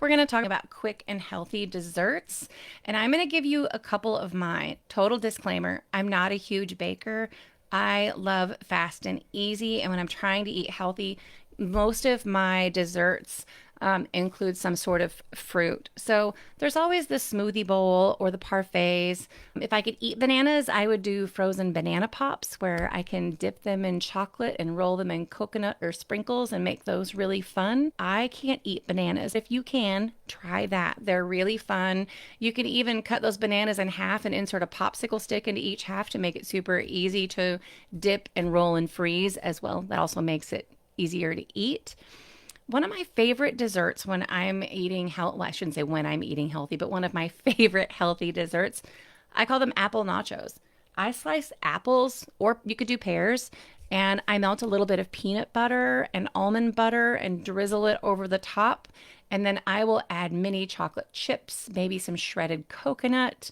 We're going to talk about quick and healthy desserts, and I'm going to give you a couple of mine. Total disclaimer, I'm not a huge baker. I love fast and easy, and when I'm trying to eat healthy, most of my desserts include some sort of fruit. So there's always the smoothie bowl or the parfaits. If I could eat bananas, I would do frozen banana pops where I can dip them in chocolate and roll them in coconut or sprinkles and make those really fun. I can't eat bananas. If you can, try that. They're really fun. You can even cut those bananas in half and insert a popsicle stick into each half to make it super easy to dip and roll and freeze as well. That also makes it easier to eat. One of my favorite desserts when I'm eating health, well, I shouldn't say when I'm eating healthy, but one of my favorite healthy desserts, I call them apple nachos. I slice apples, or you could do pears, and I melt a little bit of peanut butter and almond butter and drizzle it over the top. And then I will add mini chocolate chips, maybe some shredded coconut.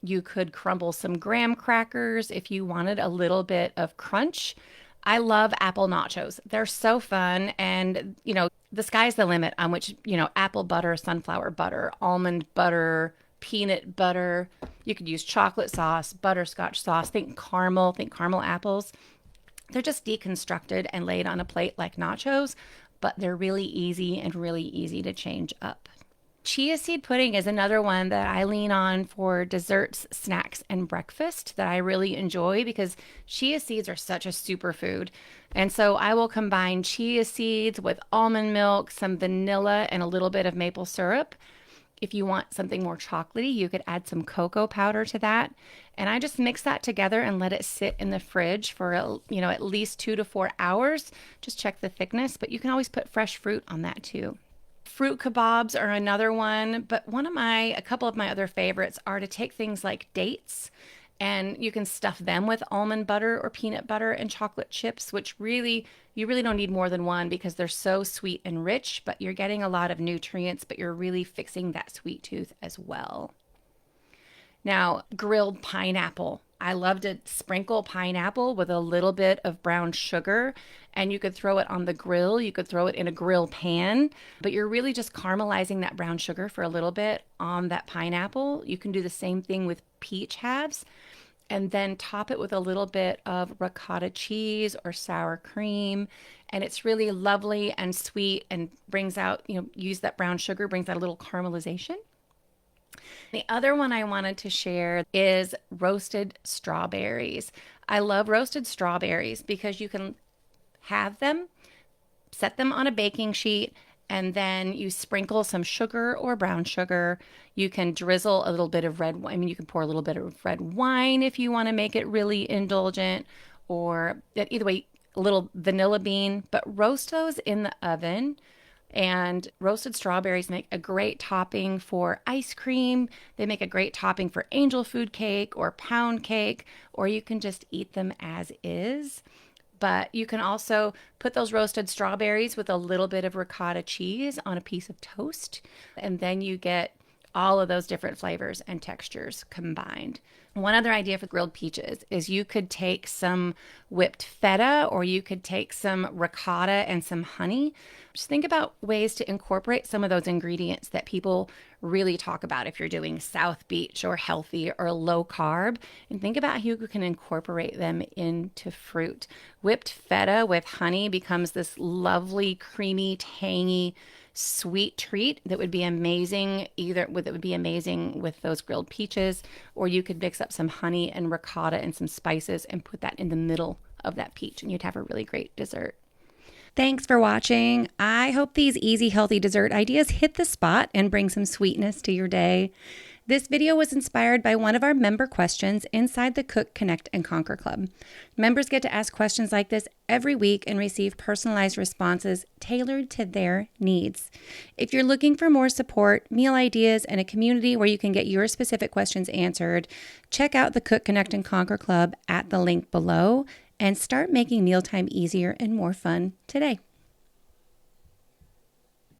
You could crumble some graham crackers if you wanted a little bit of crunch. I love apple nachos. They're so fun. And, the sky's the limit on which, apple butter, sunflower butter, almond butter, peanut butter. You could use chocolate sauce, butterscotch sauce. Think caramel apples. They're just deconstructed and laid on a plate like nachos, but they're really easy and really easy to change up. Chia seed pudding is another one that I lean on for desserts, snacks, and breakfast that I really enjoy because chia seeds are such a superfood. And so I will combine chia seeds with almond milk, some vanilla, and a little bit of maple syrup. If you want something more chocolatey, you could add some cocoa powder to that. And I just mix that together and let it sit in the fridge for, at least 2 to 4 hours. Just check the thickness, but you can always put fresh fruit on that too. Fruit kebabs are another one, but a couple of my other favorites are to take things like dates and you can stuff them with almond butter or peanut butter and chocolate chips, which you really don't need more than one because they're so sweet and rich, but you're getting a lot of nutrients, but you're really fixing that sweet tooth as well. Now, grilled pineapple. I love to sprinkle pineapple with a little bit of brown sugar, and you could throw it on the grill. You could throw it in a grill pan, but you're really just caramelizing that brown sugar for a little bit on that pineapple. You can do the same thing with peach halves, and then top it with a little bit of ricotta cheese or sour cream. And it's really lovely and sweet and brings out, use that brown sugar, brings out a little caramelization. The other one I wanted to share is roasted strawberries. I love roasted strawberries because you can have them, set them on a baking sheet, and then you sprinkle some sugar or brown sugar. You can drizzle a little bit of red wine. I mean, you can pour a little bit of red wine if you want to make it really indulgent, or either way, a little vanilla bean, but roast those in the oven. And roasted strawberries make a great topping for ice cream. They make a great topping for angel food cake or pound cake, or you can just eat them as is. But you can also put those roasted strawberries with a little bit of ricotta cheese on a piece of toast, and then you get all of those different flavors and textures combined. One other idea for grilled peaches is you could take some whipped feta or you could take some ricotta and some honey. Just think about ways to incorporate some of those ingredients that people really talk about if you're doing South Beach or healthy or low carb, and think about how you can incorporate them into fruit. Whipped feta with honey becomes this lovely, creamy, tangy, sweet treat that would be amazing with those grilled peaches, or you could mix up some honey and ricotta and some spices and put that in the middle of that peach and you'd have a really great dessert. Thanks for watching. I hope these easy, healthy dessert ideas hit the spot and bring some sweetness to your day. This video was inspired by one of our member questions inside the Cook, Connect, and Conquer Club. Members get to ask questions like this every week and receive personalized responses tailored to their needs. If you're looking for more support, meal ideas, and a community where you can get your specific questions answered, check out the Cook, Connect, and Conquer Club at the link below and start making mealtime easier and more fun today.